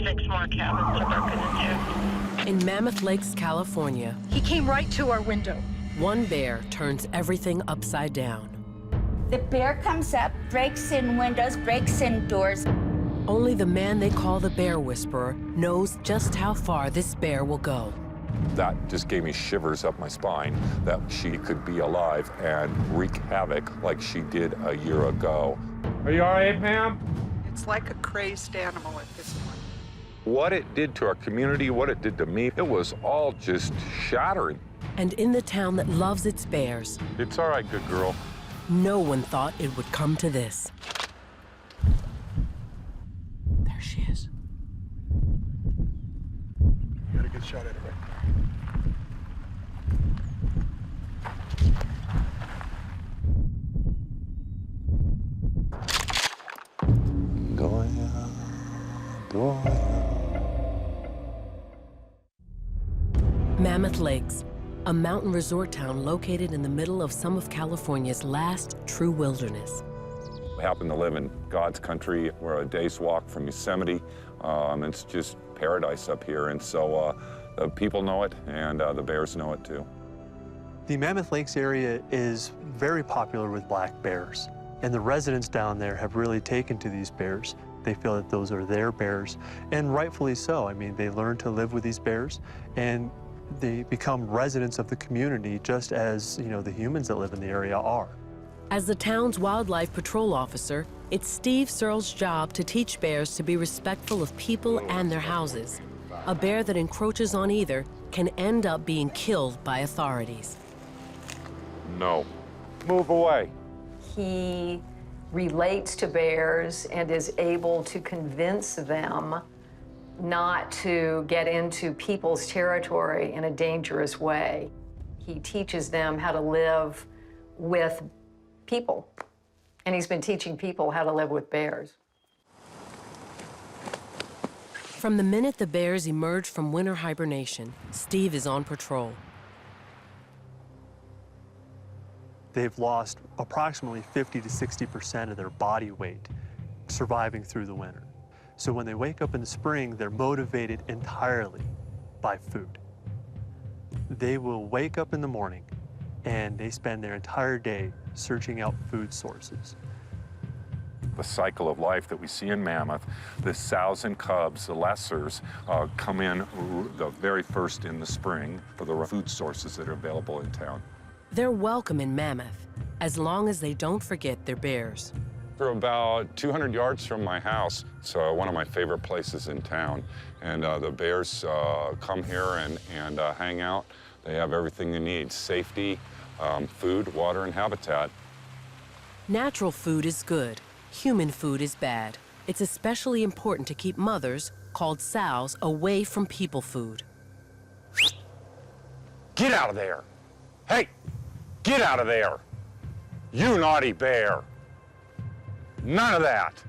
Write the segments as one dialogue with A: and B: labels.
A: 6 more cabins are broken into.
B: In Mammoth Lakes, California,
C: He came right to our window.
B: one bear turns everything upside down.
D: The bear comes up, breaks in windows, breaks in doors.
B: Only the man they call the Bear Whisperer knows just how far this bear will go.
E: That just gave me shivers up my spine, that she could be alive and wreak havoc like she did a year ago.
F: Are you all right, ma'am?
G: It's like a crazed animal at this point.
E: What it did to our community, what it did to me, it was all just shattering.
B: And in the town that loves its bears,
E: It's all right, good girl.
B: no one thought it would come to this. There she is.
F: Got a good shot at it, right?
B: Mammoth Lakes, a mountain resort town located in the middle of some of California's last true wilderness.
E: We happen to live in God's country. We're a day's walk from Yosemite. It's just paradise up here, and so the people know it, and the bears know it too.
H: The Mammoth Lakes area is very popular with black bears, and the residents down there have really taken to these bears. They feel that those are their bears, and rightfully so. I mean, they learn to live with these bears, and they become residents of the community just as, you know, the humans that live in the area are.
B: As the town's wildlife patrol officer, it's Steve Searles' job to teach bears to be respectful of people and their houses. A bear that encroaches on either can end up being killed by authorities.
E: No. Move away.
I: He relates to bears and is able to convince them not to get into people's territory in a dangerous way. He teaches them how to live with people, and he's been teaching people how to live with bears.
B: From the minute the bears emerge from winter hibernation, Steve is on patrol.
H: They've lost approximately 50 to 60% of their body weight surviving through the winter. So when they wake up in the spring, they're motivated entirely by food. They will wake up in the morning and they spend their entire day searching out food sources.
E: The cycle of life that we see in Mammoth, the sows and cubs, the lessers, come in the very first in the spring for the food sources that are available in town.
B: They're welcome in Mammoth, as long as they don't forget their bears.
E: They're about 200 yards from my house. It's one of my favorite places in town. And the bears come here and hang out. They have everything they need: safety, food, water, and habitat.
B: Natural food is good. Human food is bad. It's especially important to keep mothers, called sows, away from people food.
E: Get out of there! Hey, get out of there! You naughty bear! None of that!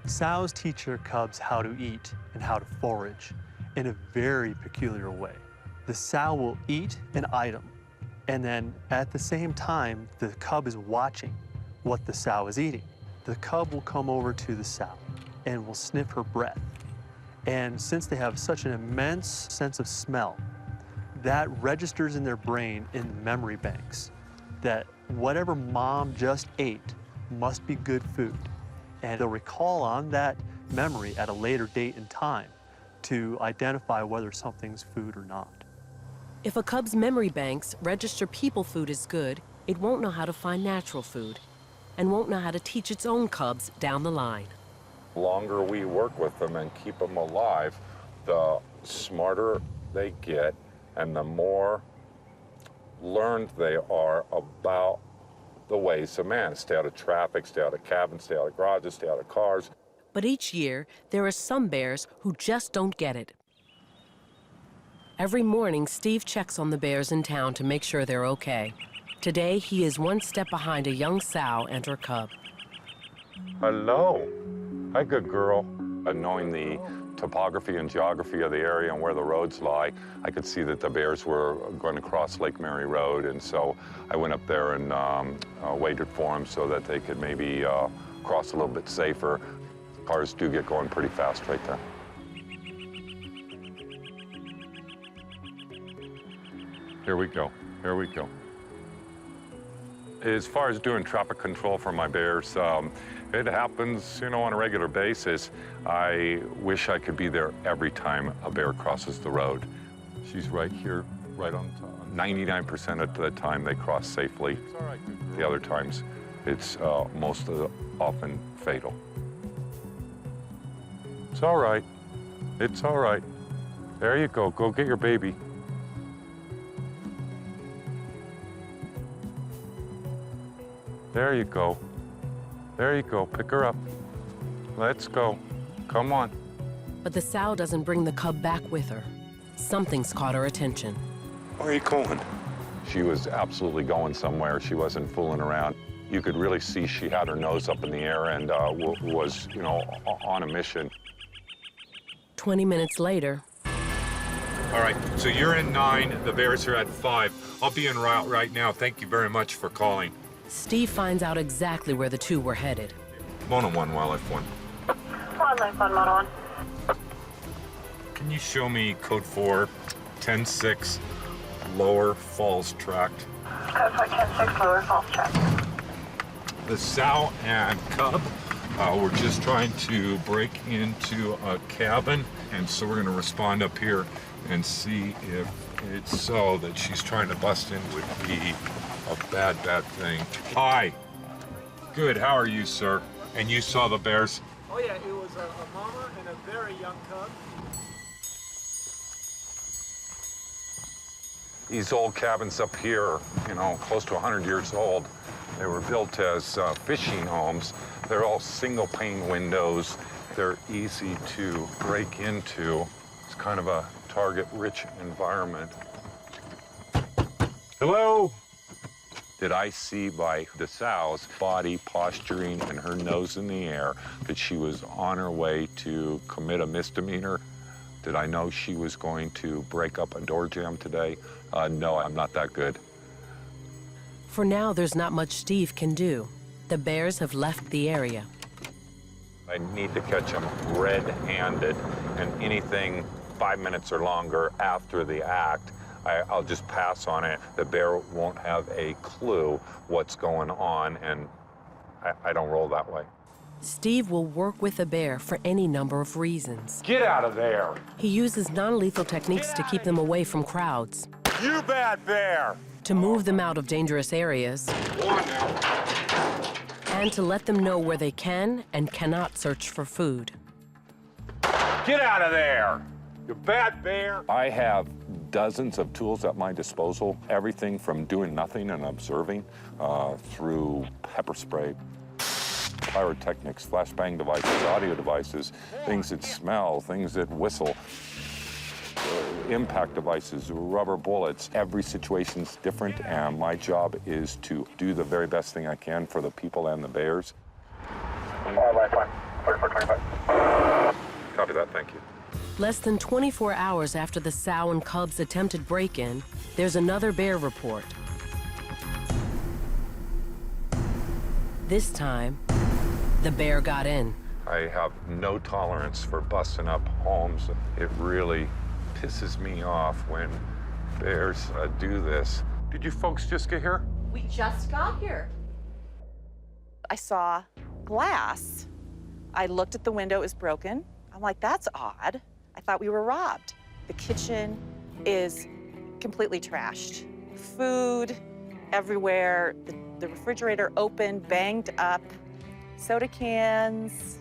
H: Sows teach their cubs how to eat and how to forage in a very peculiar way. The sow will eat an item, and then at the same time, the cub is watching what the sow is eating. The cub will come over to the sow and will sniff her breath. And since they have such an immense sense of smell, that registers in their brain in memory banks that whatever mom just ate must be good food. And they'll recall on that memory at a later date and time to identify whether something's food or not.
B: If a cub's memory banks register people food as good, it won't know how to find natural food and won't know how to teach its own cubs down the line.
E: The longer we work with them and keep them alive, the smarter they get and the more learned they are about the ways of man. Stay out of traffic, stay out of cabins, stay out of garages, stay out of cars.
B: But each year, there are some bears who just don't get it. Every morning, Steve checks on the bears in town to make sure they're okay. Today, he is one step behind a young sow and her cub.
E: Hello. Hi, good girl. Knowing the topography and geography of the area and where the roads lie, I could see that the bears were going to cross Lake Mary Road, and so I went up there and waited for them so that they could maybe cross a little bit safer. Cars do get going pretty fast right there. Here we go, here we go. As far as doing traffic control for my bears, it happens, you know, on a regular basis. I wish I could be there every time a bear crosses the road. She's right here, right on top. 99% of the time they cross safely. The other times, it's most often fatal. It's all right. It's all right. There you go. Go get your baby. There you go. There you go. Pick her up. Let's go. Come on.
B: But the sow doesn't bring the cub back with her. Something's caught her attention.
E: Where are you going? She was absolutely going somewhere. She wasn't fooling around. You could really see she had her nose up in the air and was, you know, on a mission.
B: 20 minutes later,
F: All right, so you're in 9, the bears are at 5. I'll be en route right now. Thank you very much for calling.
B: Steve finds out exactly where the two were headed.
F: Mono 1, Wildlife 1.
A: Wildlife 1, Mono 1.
F: Can you show me code 4, 10-6, Lower Falls Tract?
A: Code 4, 10-6, Lower Falls Tract.
F: The sow and cub were just trying to break into a cabin, and so we're going to respond up here and see if it's so that she's trying to bust in would be a bad thing. Hi. Good, how are you, sir? And you saw the bears?
C: Oh yeah, it was a mama and a very young cub.
E: These old cabins up here, you know, close to 100 years old, they were built as fishing homes. They're all single pane windows. They're easy to break into. It's kind of a target-rich environment.
F: Hello?
E: Did I see by the sow's body posturing and her nose in the air that she was on her way to commit a misdemeanor? Did I know she was going to break up a door jamb today? No, I'm not that good.
B: For now, there's not much Steve can do. The bears have left the area.
E: I need to catch them red-handed, and anything 5 minutes or longer after the act, I'll just pass on it. The bear won't have a clue what's going on, and I don't roll that way.
B: Steve will work with a bear for any number of reasons.
E: Get out of there!
B: He uses non-lethal techniques to keep them away from crowds,
E: You bad bear!
B: to move them out of dangerous areas, and to let them know where they can and cannot search for food.
E: Get out of there! You bad bear! I have dozens of tools at my disposal, everything from doing nothing and observing through pepper spray, pyrotechnics, flashbang devices, audio devices, things that smell, things that whistle, impact devices, rubber bullets. Every situation's different, and my job is to do the very best thing I can for the people and the bears.
A: Wildlife 1, 4425.
E: Copy that, thank you.
B: Less than 24 hours after the sow and cub's attempted break-in, there's another bear report. This time, the bear got in.
E: I have no tolerance for busting up homes. It really pisses me off when bears do this. Did you folks just get here?
J: We just got here. I saw glass. I looked at the window, it was broken. I'm like, that's odd. I thought we were robbed. The kitchen is completely trashed. Food everywhere, the refrigerator open, banged up, soda cans,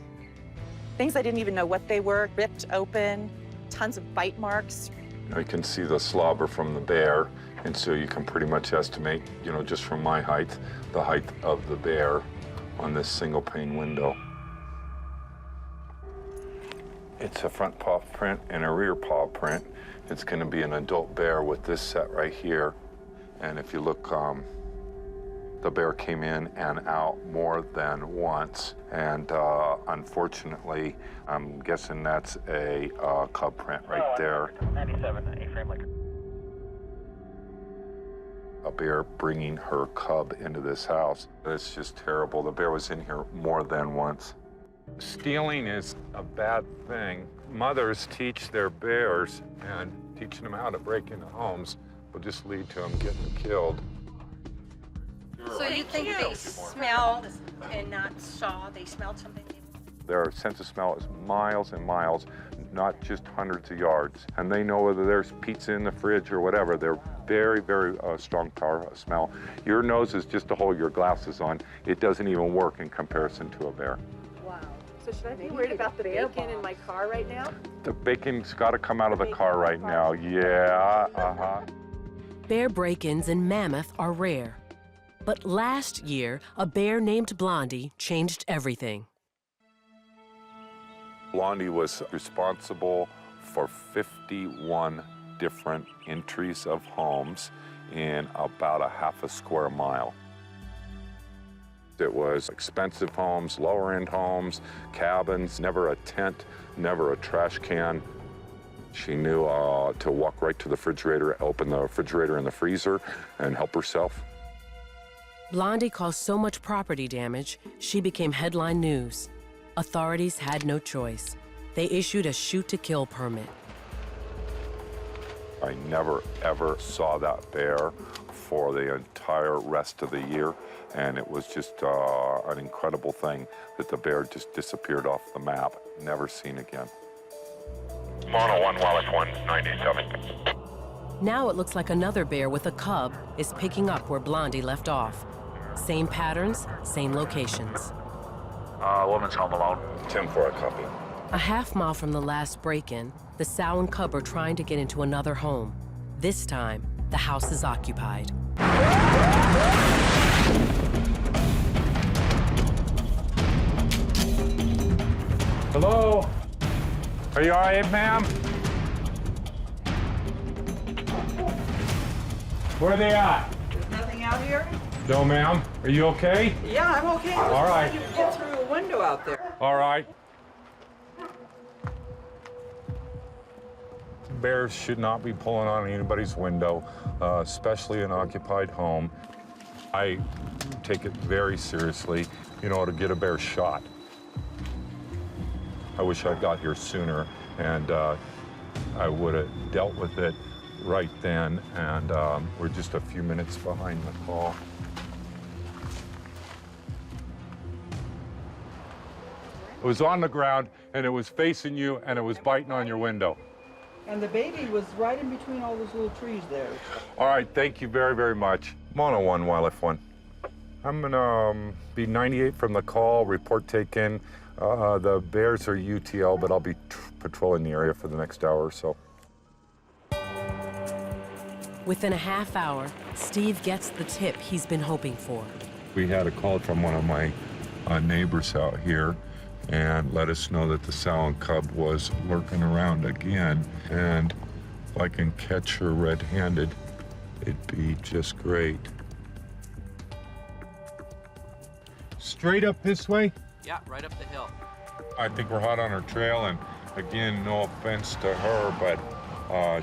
J: things I didn't even know what they were, ripped open, tons of bite marks.
E: I can see the slobber from the bear, and so you can pretty much estimate, you know, just from my height, the height of the bear on this single pane window. It's a front paw print and a rear paw print. It's going to be an adult bear with this set right here. And if you look, the bear came in and out more than once. And unfortunately, I'm guessing that's a cub print right there.
A: 97, A-frame liquor.
E: A bear bringing her cub into this house. It's just terrible. The bear was in here more than once. Stealing is a bad thing. Mothers teach their bears, and teaching them how to break into homes will just lead to them getting killed.
K: So you think they smelled and not saw? They smelled something?
E: Their sense of smell is miles and miles, not just hundreds of yards. And they know whether there's pizza in the fridge or whatever. They're very, very strong power smell. Your nose is just to hold your glasses on. It doesn't even work in comparison to a bear.
J: Wow. So should I be worried about the bacon in my car right now?
E: The bacon's got to come out of the car right now. Yeah,
B: Bear break-ins in Mammoth are rare. But last year, a bear named Blondie changed everything.
E: Blondie was responsible for 51 different entries of homes in about a half a square mile. It was expensive homes, lower-end homes, cabins, never a tent, never a trash can. She knew to walk right to the refrigerator, open the refrigerator and the freezer, and help herself.
B: Blondie caused so much property damage, she became headline news. Authorities had no choice. They issued a shoot-to-kill permit.
E: I never, ever saw that bear for the entire rest of the year, and it was just an incredible thing that the bear just disappeared off the map, never seen again.
A: Mono 1, Wallace 197.
B: Now it looks like another bear with a cub is picking up where Blondie left off. Same patterns, same locations.
A: Woman's home alone.
E: 10 for a copy.
B: A half-mile from the last break-in, the sow and cub are trying to get into another home. This time, the house is occupied.
E: Hello? Are you all right, ma'am? Where are they at?
G: There's nothing out here?
E: No, ma'am. Are you okay?
G: Yeah, I'm okay.
E: All right.
G: You can get through a window out there.
E: All right. Bears should not be pulling on anybody's window, especially an occupied home. I take it very seriously, to get a bear shot. I wish I got here sooner, and I would have dealt with it right then, and we're just a few minutes behind the call. It was on the ground, and it was facing you, and it was biting on your window.
G: And the baby was right in between all those little trees there.
E: All right, thank you very, very much. Mono 1, Wildlife 1. I'm gonna be 98 from the call, report taken. The bears are UTL, but I'll be patrolling the area for the next hour or so.
B: Within a half hour, Steve gets the tip he's been hoping for.
E: We had a call from one of my neighbors out here and let us know that the sow and cub was lurking around again. And if I can catch her red-handed, it'd be just great. Straight up this way?
L: Yeah, right up the hill.
E: I think we're hot on her trail, and again, no offense to her, but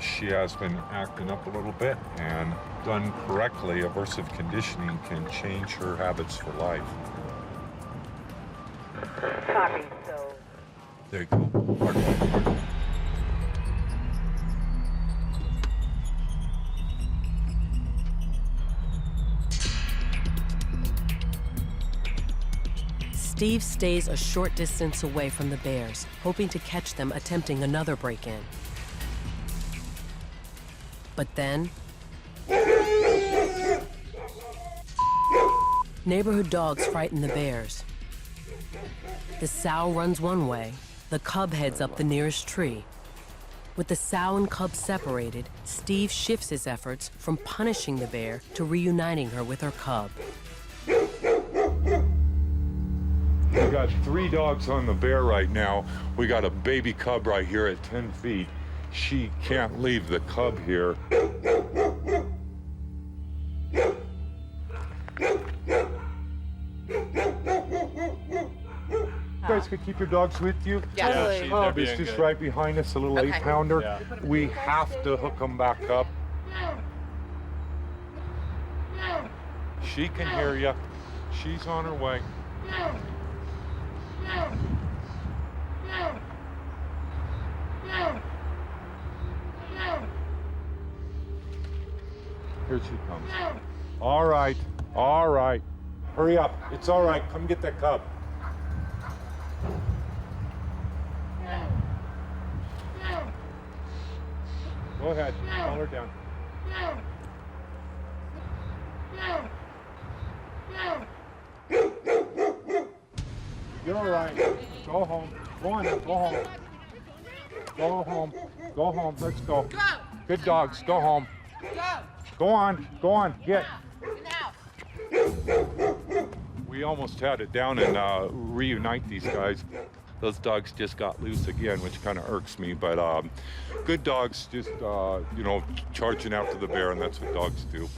E: she has been acting up a little bit, and done correctly, aversive conditioning can change her habits for life.
A: Copy, so.
E: There you go. Pardon.
B: Steve stays a short distance away from the bears, hoping to catch them attempting another break-in. But then, neighborhood dogs frighten the bears. The sow runs one way, the cub heads up the nearest tree. With the sow and cub separated, Steve shifts his efforts from punishing the bear to reuniting her with her cub.
E: We got 3 dogs on the bear right now. We got a baby cub right here at 10 feet. She can't leave the cub here. You guys could keep your dogs with you?
J: Yeah, totally.
E: Cub is just right behind us, a little 8-pounder.
F: Yeah.
E: We have to hook them back up. She can hear you. She's on her way.
F: Here she comes. All right, all right. Hurry up. It's all right. Come get that cub. Go ahead. Calm her down. You're all right. Go home. Go on now. Go home. Go home. Go home. Let's go. Good dogs. Go home. Go on. Go on. Get. We almost had it down and reunite these guys. Those dogs just got loose again, which kind of irks me. But good dogs just, you know, charging after the bear, and that's what dogs do.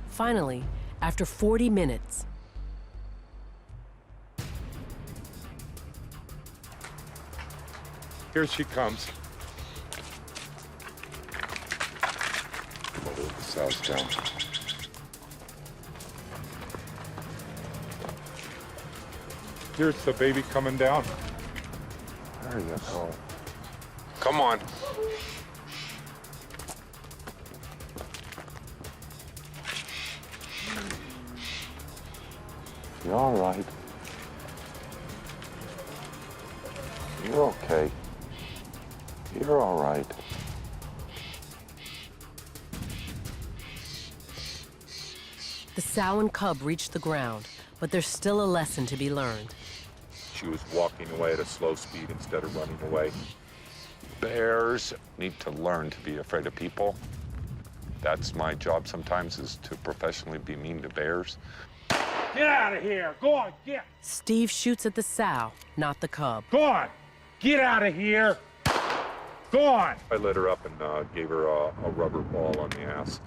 B: Finally, after 40 minutes,
F: here she comes.
E: The sow's down.
F: Here's the baby coming down.
E: There you go.
F: Come on.
E: You're all right. You're okay. You're all right.
B: the sow and cub reach the ground, but there's still a lesson to be learned.
E: She was walking away at a slow speed instead of running away. Bears need to learn to be afraid of people. That's my job sometimes, is to professionally be mean to bears.
C: Get out of here! Go on, get!
B: Steve shoots at the sow, not the cub.
C: Go on! Get out of here! Go on!
E: I lit her up and gave her a rubber ball on the ass.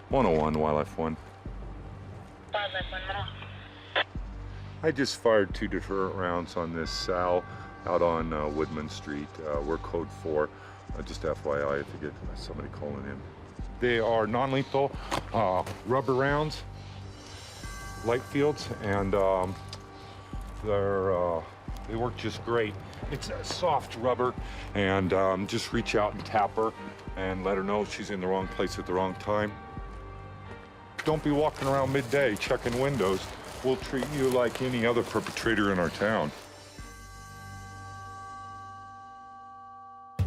E: 101, Wildlife 1. I just fired 2 different rounds on this sow out on Woodman Street. We're code 4. Just FYI, if you get somebody calling in.
F: They are non-lethal rubber rounds, light fields, and they work just great. It's a soft rubber, and just reach out and tap her and let her know she's in the wrong place at the wrong time. Don't be walking around midday checking windows. We'll treat you like any other perpetrator in our town.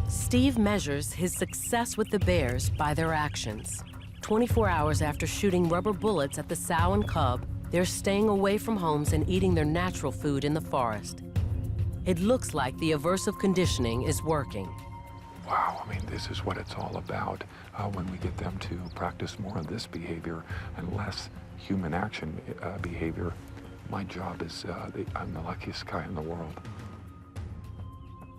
B: Steve measures his success with the bears by their actions. 24 hours after shooting rubber bullets at the sow and cub, they're staying away from homes and eating their natural food in the forest. It looks like the aversive conditioning is working.
F: Wow, I mean, this is what it's all about. When we get them to practice more of this behavior and less human action behavior, my job is, I'm the luckiest guy in the world.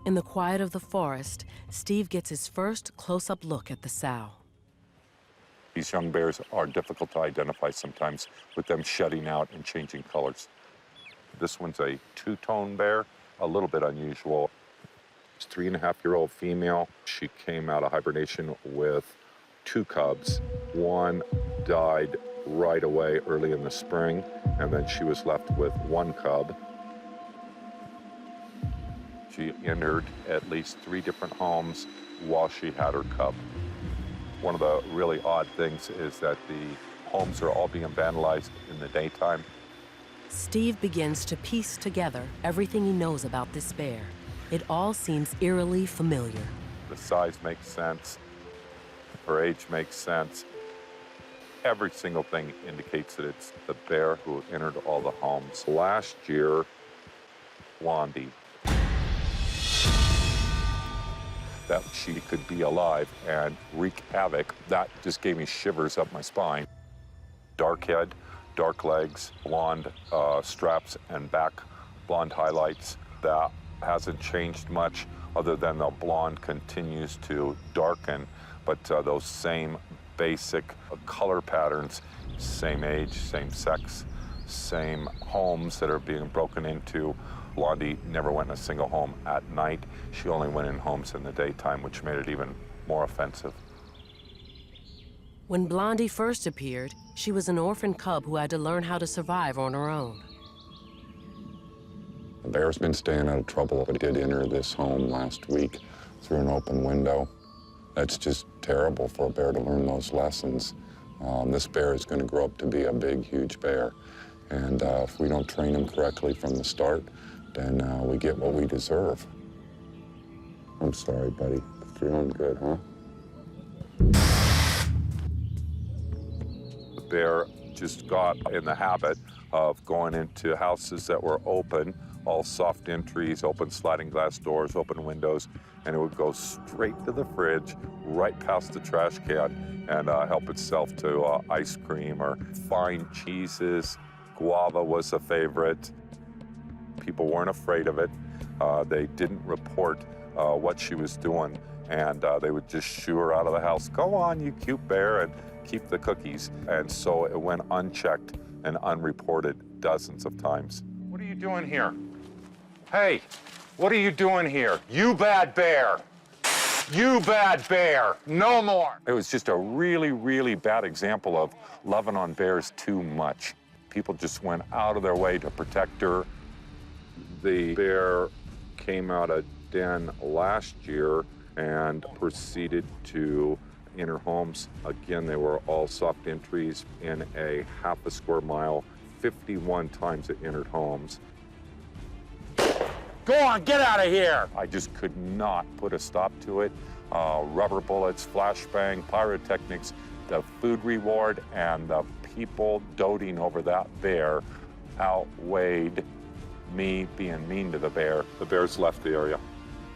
B: In the quiet of the forest, Steve gets his first close-up look at the sow.
E: These young bears are difficult to identify sometimes with them shedding out and changing colors. This one's a two-tone bear, a little bit unusual. It's a 3.5-year-old female. She came out of hibernation with 2 cubs. One died right away early in the spring, and then she was left with 1 cub. She entered at least 3 different homes while she had her cub. One of the really odd things is that the homes are all being vandalized in the daytime.
B: Steve begins to piece together everything he knows about this bear. It all seems eerily familiar.
E: The size makes sense. Her age makes sense. Every single thing indicates that it's the bear who entered all the homes. Last year, Blondie, that she could be alive and wreak havoc, that just gave me shivers up my spine. Dark head, dark legs, blonde straps and back blonde highlights. That hasn't changed much other than the blonde continues to darken, but those same basic color patterns, same age, same sex, same homes that are being broken into, Blondie never went in a single home at night. She only went in homes in the daytime, which made it even more offensive.
B: When Blondie first appeared, she was an orphan cub who had to learn how to survive on her own.
E: The bear's been staying out of trouble, but did enter this home last week through an open window. That's just terrible for a bear to learn those lessons. This bear is going to grow up to be a big, huge bear. And if we don't train him correctly from the start, then we get what we deserve. I'm sorry, buddy. Feeling good, huh? The bear just got in the habit of going into houses that were open, all soft entries, open sliding glass doors, open windows, and it would go straight to the fridge, right past the trash can, and help itself to ice cream or fine cheeses. Guava was a favorite. People weren't afraid of it. They didn't report what she was doing, and they would just shoo her out of the house. Go on, you cute bear, and keep the cookies. And so it went unchecked and unreported dozens of times.
C: What are you doing here? Hey, what are you doing here? You bad bear. You bad bear. No more.
E: It was just a really, really bad example of loving on bears too much. People just went out of their way to protect her. The bear came out of den last year and proceeded to enter homes. Again, they were all soft entries in a half a square mile. 51 times it entered homes.
C: Go on, get out of here.
E: I just could not put a stop to it. Rubber bullets, flashbang, pyrotechnics, the food reward, and the people doting over that bear outweighed me being mean to the bear. The bears left the area.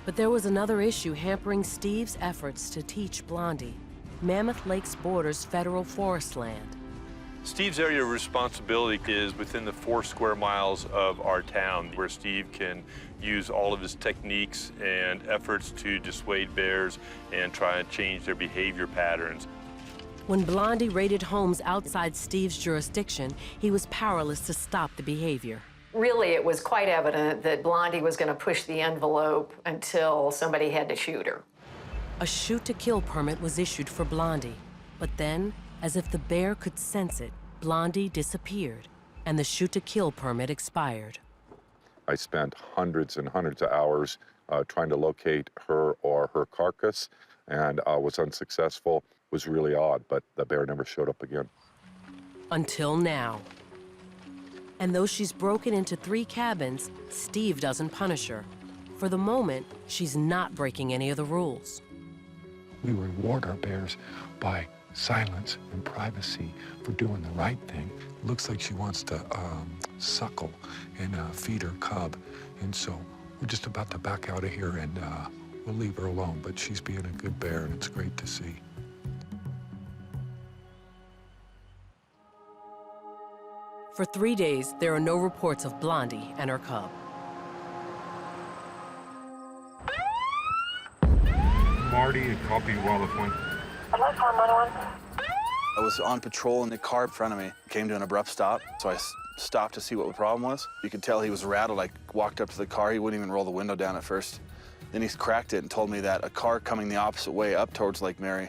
B: But there was another issue hampering Steve's efforts to teach Blondie. Mammoth Lakes borders federal forest land.
L: Steve's area of responsibility is within the 4 square miles of our town, where Steve can use all of his techniques and efforts to dissuade bears and try and change their behavior patterns.
B: When Blondie raided homes outside Steve's jurisdiction, he was powerless to stop the behavior.
I: Really, it was quite evident that Blondie was going to push the envelope until somebody had to shoot her.
B: A shoot-to-kill permit was issued for Blondie, but then, as if the bear could sense it, Blondie disappeared, and the shoot-to-kill permit expired.
E: I spent hundreds and hundreds of hours trying to locate her or her carcass, and was unsuccessful. It was really odd, but the bear never showed up again.
B: Until now. And though she's broken into 3 cabins, Steve doesn't punish her. For the moment, she's not breaking any of the rules.
M: We reward our bears by silence and privacy for doing the right thing. It looks like she wants to suckle and feed her cub. And so we're just about to back out of here, and we'll leave her alone. But she's being a good bear, and it's great to see.
B: For 3 days, there are no reports of Blondie and her cub.
F: Marty, a copy Wildlife 1.
N: I was on patrol and the car in front of me came to an abrupt stop, so I stopped to see what the problem was. You could tell he was rattled. I walked up to the car. He wouldn't even roll the window down at first. Then he cracked it and told me that a car coming the opposite way up towards Lake Mary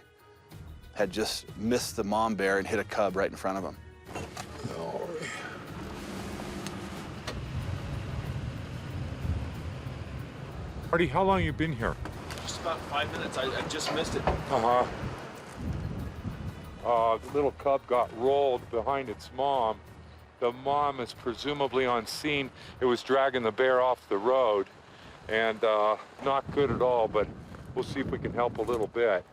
N: had just missed the mom bear and hit a cub right in front of him.
F: Oh. Marty, how long you been here?
N: Just about 5 minutes. I just missed it.
F: The little cub got rolled behind its mom. The mom is presumably on scene. It was dragging the bear off the road, and not good at all, but we'll see if we can help a little bit.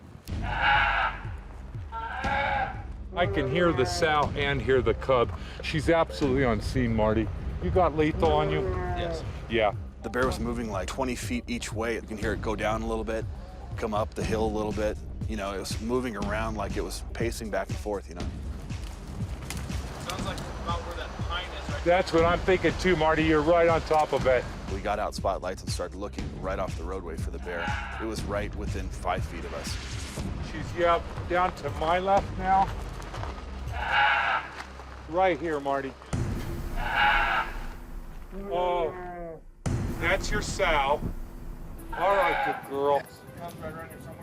F: I can hear the sow and hear the cub. She's absolutely on scene, Marty. You got lethal on you?
N: Yes.
F: Yeah.
N: The bear was moving like 20 feet each way. You can hear it go down a little bit, come up the hill a little bit. You know, it was moving around like it was pacing back and forth, you know. Sounds like about where that pine is right.
F: That's what I'm thinking too, Marty. You're right on top of it.
N: We got out spotlights and started looking right off the roadway for the bear. It was right within 5 feet of us.
F: She's, yeah, down to my left now. Right here, Marty. Oh.
C: That's your sow. All right, good girl.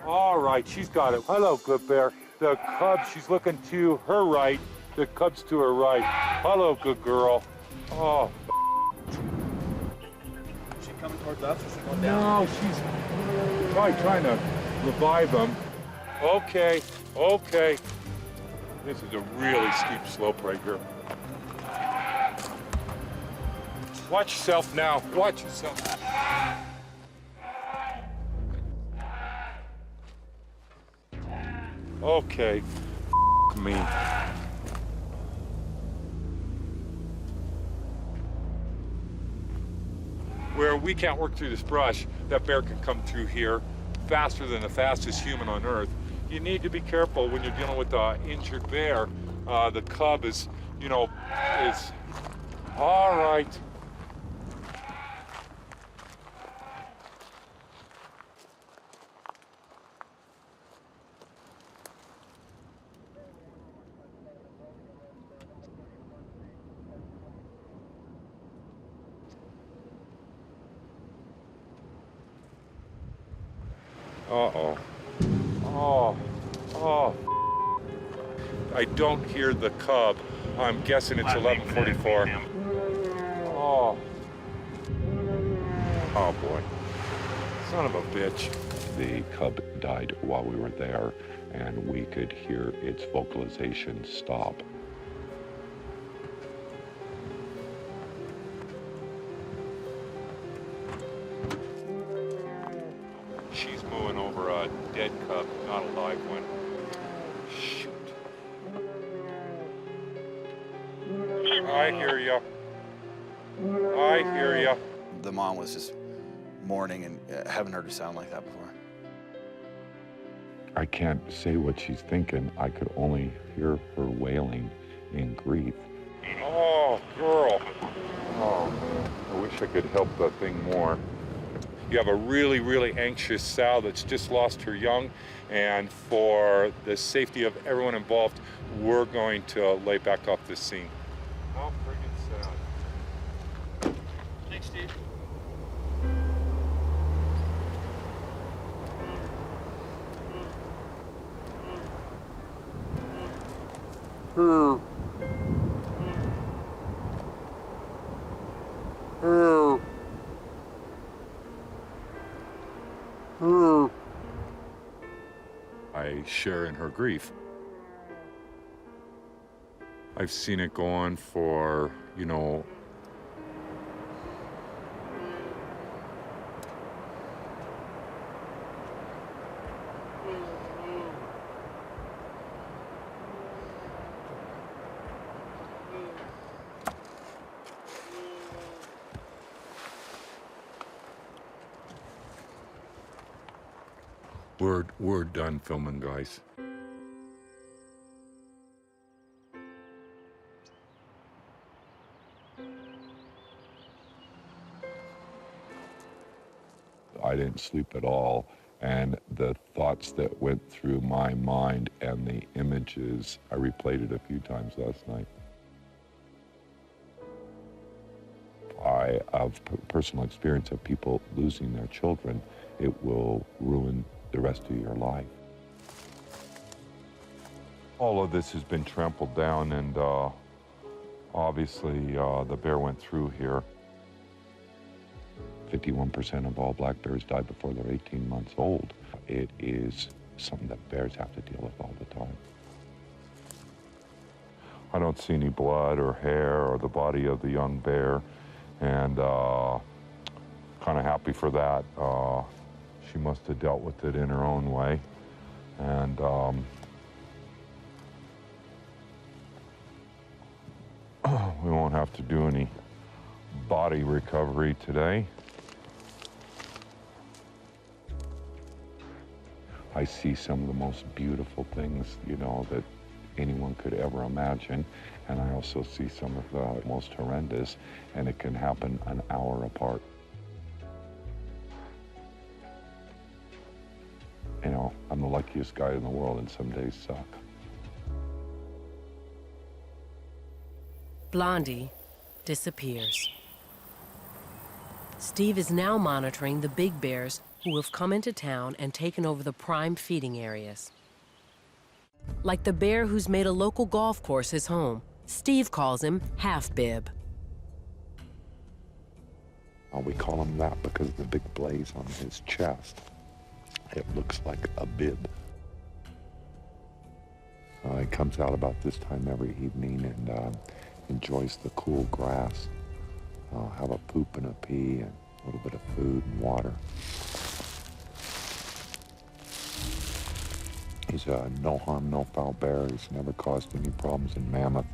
C: All right, she's got it. Hello, good bear. The cub, she's looking to her right. The cub's to her right. Hello, good girl. Oh.
N: Is she coming towards us or is she going down?
C: No, she's probably trying to revive him. Okay, okay. This is a really steep slope right here. Watch yourself now. Watch yourself. Okay. Me. Where we can't work through this brush, that bear can come through here faster than the fastest human on Earth. You need to be careful when you're dealing with an injured bear. The cub is, you know, is all right. Uh-oh. Oh. Oh. I don't hear the cub. I'm guessing it's 11:44. Oh. Oh, boy. Son of a bitch.
E: The cub died while we were there, and we could hear its vocalization stop.
C: She's mooing over a dead cub, not a live one. Shoot. I hear ya. I hear ya.
N: The mom was just mourning, and haven't heard her sound like that before.
E: I can't say what she's thinking. I could only hear her wailing in grief.
C: Oh, girl. Oh, I wish I could help that thing more. You have a really, really anxious sow that's just lost her young, and for the safety of everyone involved, we're going to lay back off this scene. How friggin' sad.
N: Thanks, Steve.
C: I share in her grief. I've seen it go on for, you know, we're done filming, guys.
E: I didn't sleep at all, and the thoughts that went through my mind and the images, I replayed it a few times last night. I have personal experience of people losing their children. It will ruin the rest of your life.
C: All of this has been trampled down, and obviously the bear went through here.
E: 51% of all black bears die before they're 18 months old. It is something that bears have to deal with all the time.
C: I don't see any blood or hair or the body of the young bear, and kind of happy for that. She must have dealt with it in her own way, and we won't have to do any body recovery today.
E: I see some of the most beautiful things, you know, that anyone could ever imagine. And I also see some of the most horrendous, and it can happen an hour apart. You know, I'm the luckiest guy in the world, and some days suck.
B: Blondie disappears. Steve is now monitoring the big bears who have come into town and taken over the prime feeding areas. Like the bear who's made a local golf course his home. Steve calls him Half-Bib.
M: We call him that because of the big blaze on his chest. It looks like a bib. He comes out about this time every evening and enjoys the cool grass. Have a poop and a pee and a little bit of food and water. He's a no harm, no foul bear. He's never caused any problems in Mammoth.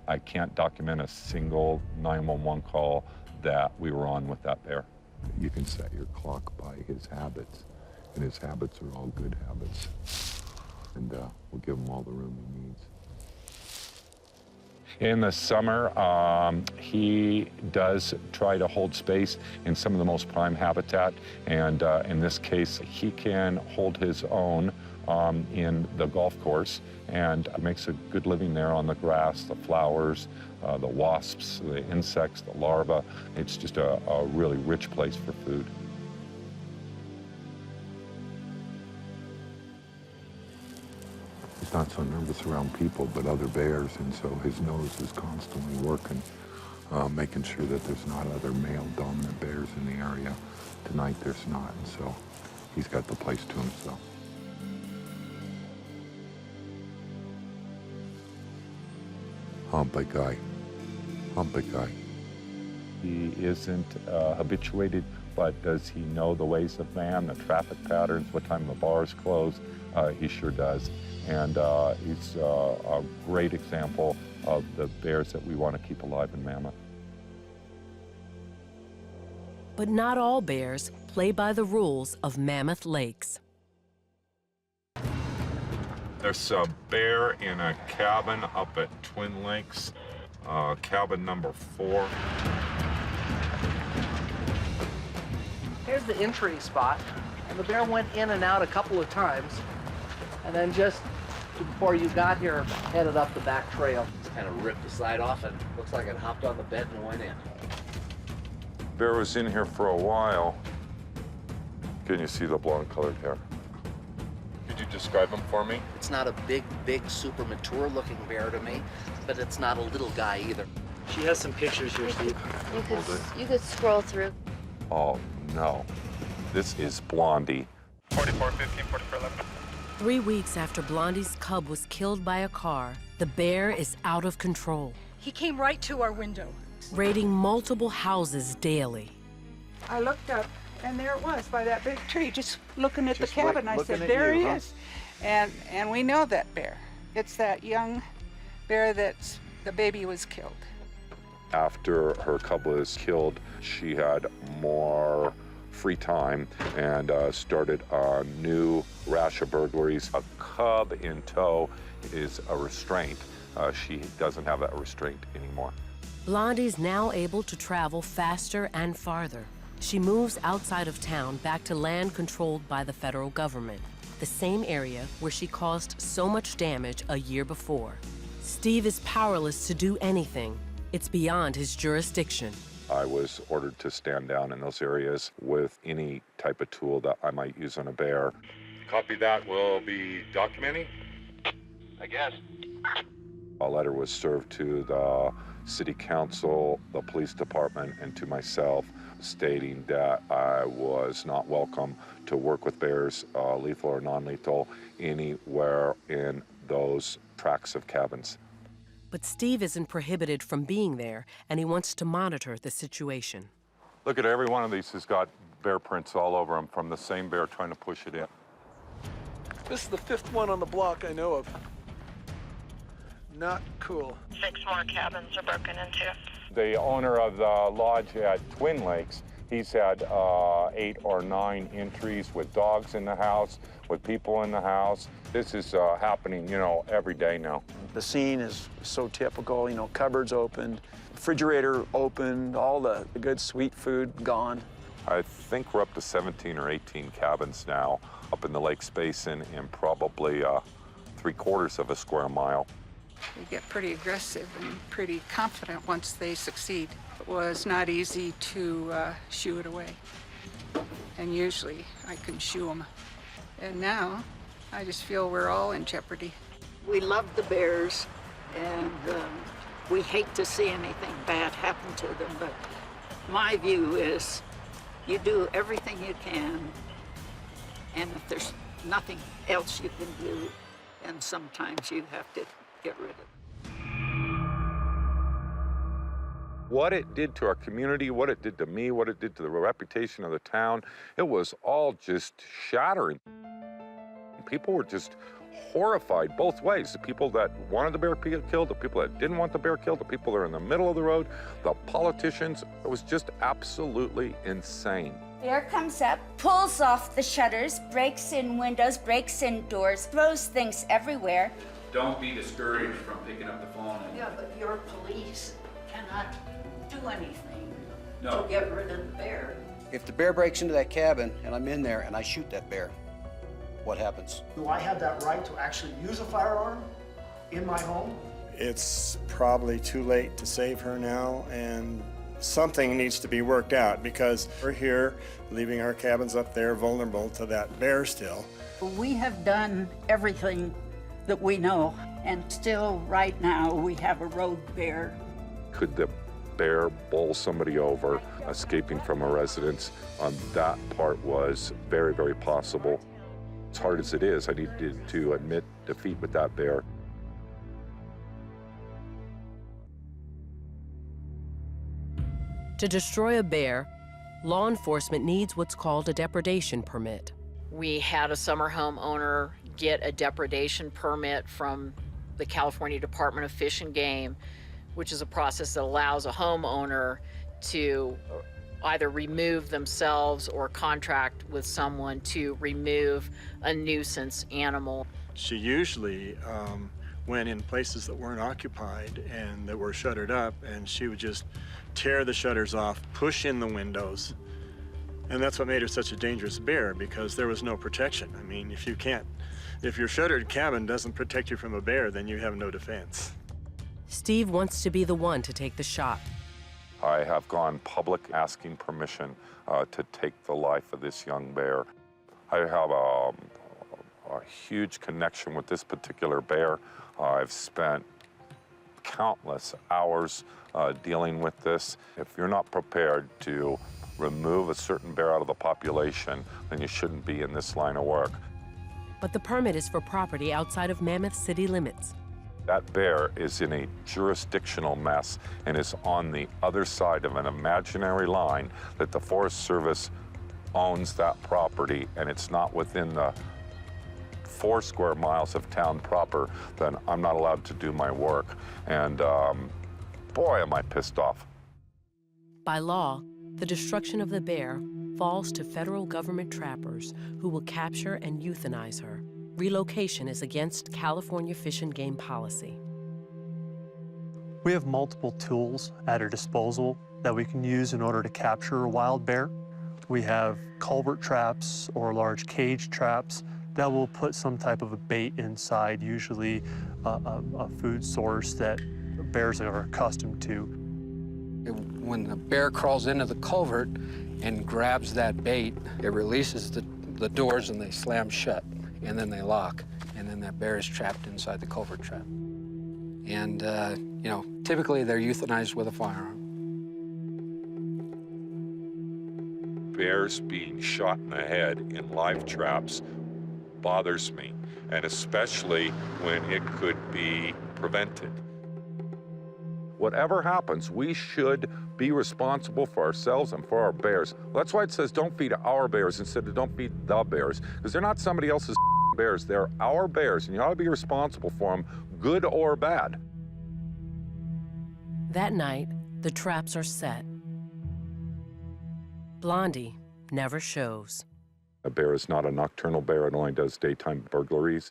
E: I can't document a single 911 call that we were on with that bear.
M: You can set your clock by his habits, and his habits are all good habits. And we'll give him all the room he needs.
E: In the summer, he does try to hold space in some of the most prime habitat, and in this case, he can hold his own in the golf course and makes a good living there on the grass, the flowers, the wasps, the insects, the larvae. It's just a really rich place for food.
M: He's not so nervous around people, but other bears, and so his nose is constantly working, making sure that there's not other male dominant bears in the area. Tonight there's not, and so he's got the place to himself. Big guy. Big guy.
E: He isn't habituated, but does he know the ways of man, the traffic patterns, what time the bars close? He sure does. And he's a great example of the bears that we want to keep alive in Mammoth.
B: But not all bears play by the rules of Mammoth Lakes.
F: There's a bear in a cabin up at Twin Lakes, cabin number 4.
O: Here's the entry spot, and the bear went in and out a couple of times, and then just before you got here, headed up the back trail.
P: Just kind of ripped the side off, and looks like it hopped on the bed and went in.
E: Bear was in here for a while. Can you see the blonde colored hair? Could you describe him for me?
P: It's not a big, super mature looking bear to me, but it's not a little guy either.
O: She has some pictures here, Steve.
Q: You could scroll through.
E: Oh, no. This is Blondie.
A: 4415, 4411.
B: 3 weeks after Blondie's cub was killed by a car, the bear is out of control,
K: He came right to our window.
B: raiding multiple houses daily.
G: I looked up, and there it was by that big tree, just looking at the cabin. I said,
N: at
G: there
N: you,
G: he
N: huh?
G: is. And we know that bear. It's that young bear that's the baby was killed.
E: After her cub was killed, she had more free time and started a new rash of burglaries. A cub in tow is a restraint. She doesn't have that restraint anymore.
B: Blondie's now able to travel faster and farther. She moves outside of town back to land controlled by the federal government, the same area where she caused so much damage a year before. Steve is powerless to do anything. It's beyond his jurisdiction.
E: I was ordered to stand down in those areas with any type of tool that I might use on a bear.
F: Copy that. We'll be documenting.
A: I guess.
E: A letter was served to the city council, the police department, and to myself, stating that I was not welcome to work with bears, lethal or non-lethal, anywhere in those tracts of cabins.
B: But Steve isn't prohibited from being there, and he wants to monitor the situation.
E: Look at every one of these has got bear prints all over them from the same bear trying to push it in.
O: This is the 5th one on the block I know of. Not cool.
Q: 6 more cabins are broken into.
E: The owner of the lodge at Twin Lakes, he's had 8 or 9 entries with dogs in the house, with people in the house. This is happening, every day now.
R: The scene is so typical, cupboards opened, refrigerator opened, all the good sweet food gone.
E: I think we're up to 17 or 18 cabins now up in the Lakes Basin in probably 3/4 of a square mile.
G: They get pretty aggressive and pretty confident once they succeed. it was not easy to shoo it away. And usually I can shoo them. And now I just feel we're all in jeopardy.
S: We love the bears, and we hate to see anything bad happen to them, but my view is you do everything you can, and if there's nothing else you can do, then sometimes you have to get rid of it.
C: What it did to our community, what it did to me, what it did to the reputation of the town, it was all just shattering. People were just horrified both ways. The people that wanted the bear killed, the people that didn't want the bear killed, the people that are in the middle of the road, the politicians. It was just absolutely insane.
D: Bear comes up, pulls off the shutters, breaks in windows, breaks in doors, throws things everywhere.
T: Don't be discouraged from picking up the phone.
S: Yeah, but your police cannot do anything
T: No.
S: to get rid of the bear.
U: If the bear breaks into that cabin and I'm in there and I shoot that bear, what happens?
V: Do I have that right to actually use a firearm in my home?
W: It's probably too late to save her now, and something needs to be worked out because we're here leaving our cabins up there vulnerable to that bear still.
S: We have done everything that we know, and still right now we have a road bear.
C: Could the bear bowl somebody over, escaping from a residence? That part was very, very possible. As hard as it is, I needed to admit defeat with that bear.
B: To destroy a bear, law enforcement needs what's called a depredation permit.
X: We had a summer home owner get a depredation permit from the California Department of Fish and Game, which is a process that allows a homeowner to either remove themselves or contract with someone to remove a nuisance animal.
W: She usually went in places that weren't occupied and that were shuttered up, and she would just tear the shutters off, push in the windows. And that's what made her such a dangerous bear, because there was no protection. I mean, if your shuttered cabin doesn't protect you from a bear, then you have no defense.
B: Steve wants to be the one to take the shot.
C: I have gone public asking permission to take the life of this young bear. I have a huge connection with this particular bear. I've spent countless hours dealing with this. If you're not prepared to remove a certain bear out of the population, then you shouldn't be in this line of work.
B: But the permit is for property outside of Mammoth city limits.
C: That bear is in a jurisdictional mess and is on the other side of an imaginary line that the Forest Service owns that property, and it's not within the 4 square miles of town proper, then I'm not allowed to do my work. And boy, am I pissed off.
B: By law, the destruction of the bear falls to federal government trappers who will capture and euthanize her. Relocation is against California Fish and Game policy.
H: We have multiple tools at our disposal that we can use in order to capture a wild bear. We have culvert traps or large cage traps that will put some type of a bait inside, usually a food source that bears are accustomed to.
U: When the bear crawls into the culvert and grabs that bait, it releases the doors and they slam shut, and then they lock, and then that bear is trapped inside the culvert trap. And, you know, typically they're euthanized with a firearm.
C: Bears being shot in the head in live traps bothers me, and especially when it could be prevented. Whatever happens, we should be responsible for ourselves and for our bears. That's why it says don't feed our bears instead of don't feed the bears, because they're not somebody else's bears. They're our bears, and you ought to be responsible for them, good or bad.
B: That night, the traps are set. Blondie never shows.
C: A bear is not a nocturnal bear. It only does daytime burglaries.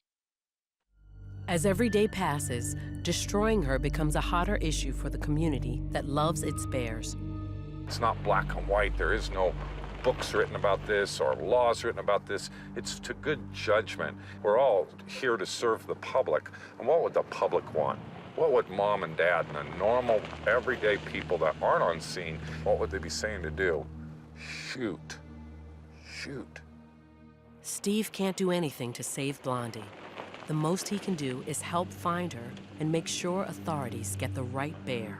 B: As every day passes, destroying her becomes a hotter issue for the community that loves its bears.
C: It's not black and white. There is no books written about this or laws written about this. It's to good judgment. We're all here to serve the public. And what would the public want?
E: What would mom and dad and the normal, everyday people that aren't on scene, what would they be saying to do? Shoot. Shoot.
B: Steve can't do anything to save Blondie. The most he can do is help find her and make sure authorities get the right bear.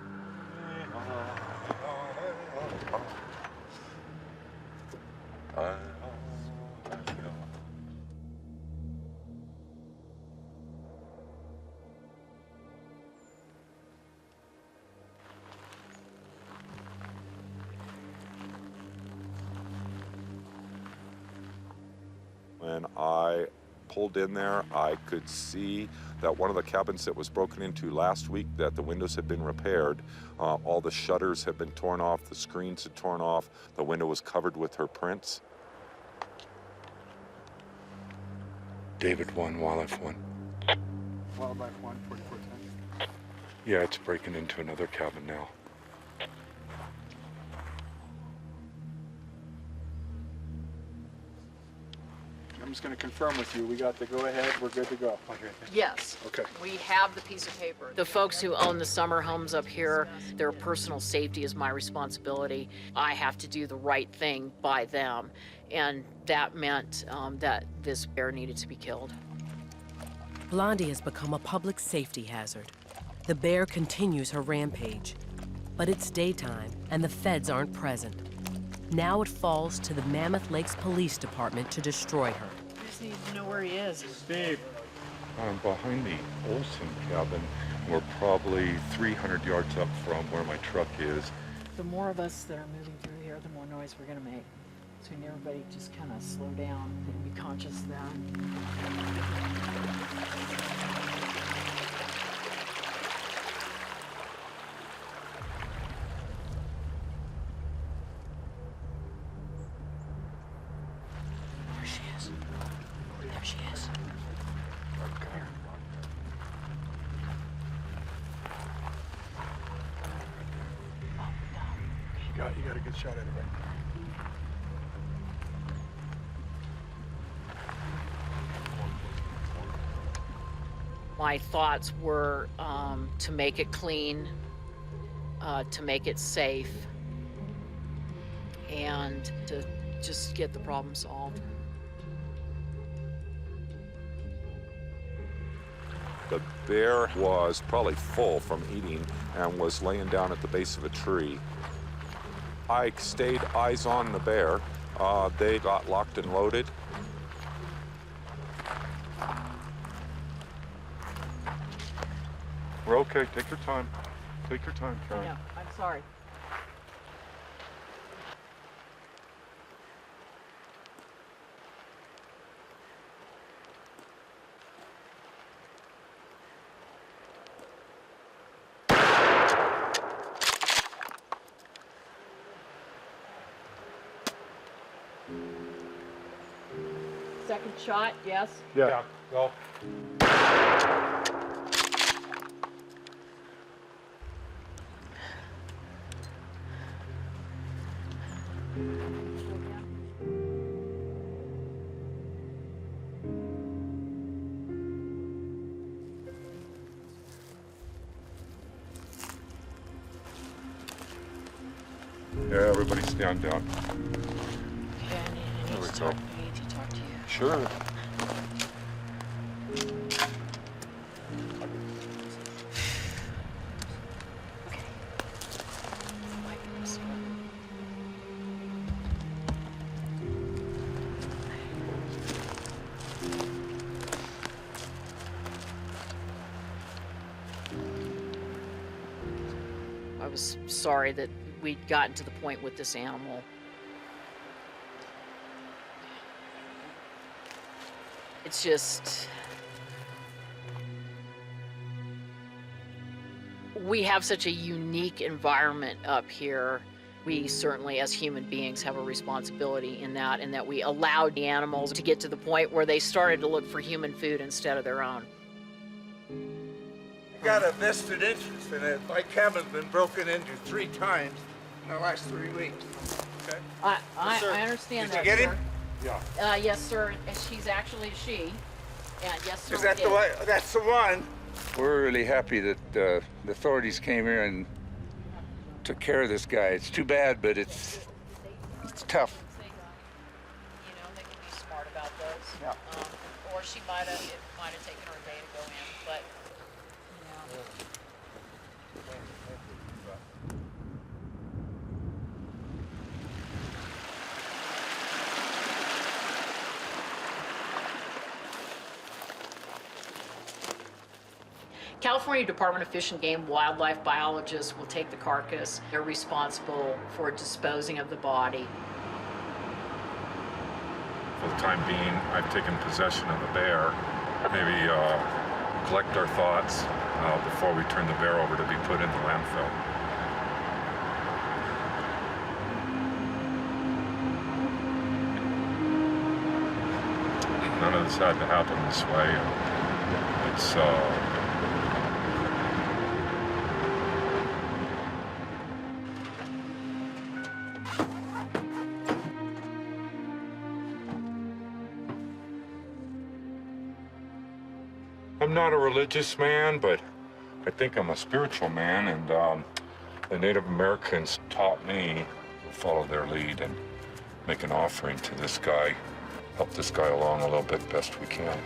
E: When I pulled in there, I could see that one of the cabins that was broken into last week, that the windows had been repaired. All the shutters had been torn off, the screens had torn off, the window was covered with her prints.
C: David 1, Wildlife 1.
W: Wildlife 1, 4410.
C: Yeah, it's breaking into another cabin now.
W: I'm just going to confirm with you. We got the go-ahead. We're good to go. Okay.
X: Yes.
W: Okay.
X: We have the piece of paper. The folks who own the summer homes up here, their personal safety is my responsibility. I have to do the right thing by them. And that meant that this bear needed to be killed.
B: Blondie has become a public safety hazard. The bear continues her rampage. But it's daytime, and the feds aren't present. Now it falls to the Mammoth Lakes Police Department to destroy her.
X: I just need to know where he is.
C: Steve. Behind the Olson cabin. We're probably 300 yards up from where my truck is.
X: The more of us that are moving through here, the more noise we're going to make. So we need everybody just kind of slow down and be conscious of that.
W: You got a good shot at it, right?
X: My thoughts were to make it clean, to make it safe, and to just get the problem solved.
E: The bear was probably full from eating and was laying down at the base of a tree. I stayed eyes on the bear. They got locked and loaded.
C: We're okay. Take your time. Take your time, Karen.
X: Yeah, I'm sorry. Second shot, yes?
C: Yeah. Go. Yeah, everybody stand down.
X: Okay, I need to talk to you.
C: Sure.
X: I was sorry that we'd gotten to the point with this animal. It's just, we have such a unique environment up here. We certainly, as human beings, have a responsibility in that, and that we allowed the animals to get to the point where they started to look for human food instead of their own.
I: I got a vested interest in it. My cabin's been broken into 3 times in the last 3 weeks. Okay?
X: I understand that,
I: Did you get
X: sir.
I: him?
W: Yeah.
X: Yes, sir, and she's actually a she. And yes, sir,
I: Is that
X: we
I: the
X: did.
I: way? That's the one. We're really happy that the authorities came here and took care of this guy. It's too bad, but it's tough.
X: You know, they can be smart about those.
I: Yeah.
X: Or it might have taken her a day to go in, but, you know. California Department of Fish and Game wildlife biologists will take the carcass. They're responsible for disposing of the body.
F: For the time being, I've taken possession of the bear. Maybe collect our thoughts before we turn the bear over to be put in the landfill. None of this had to happen this way. It's I'm not a religious man, but I think I'm a spiritual man, and the Native Americans taught me to follow their lead and make an offering to this guy, help this guy along a little bit best we can.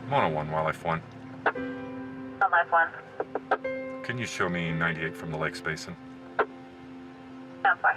F: Mono-1, Wildlife 1.
Q: Wildlife 1.
F: Can you show me 98 from the Lakes Basin?
Q: Sounds fine.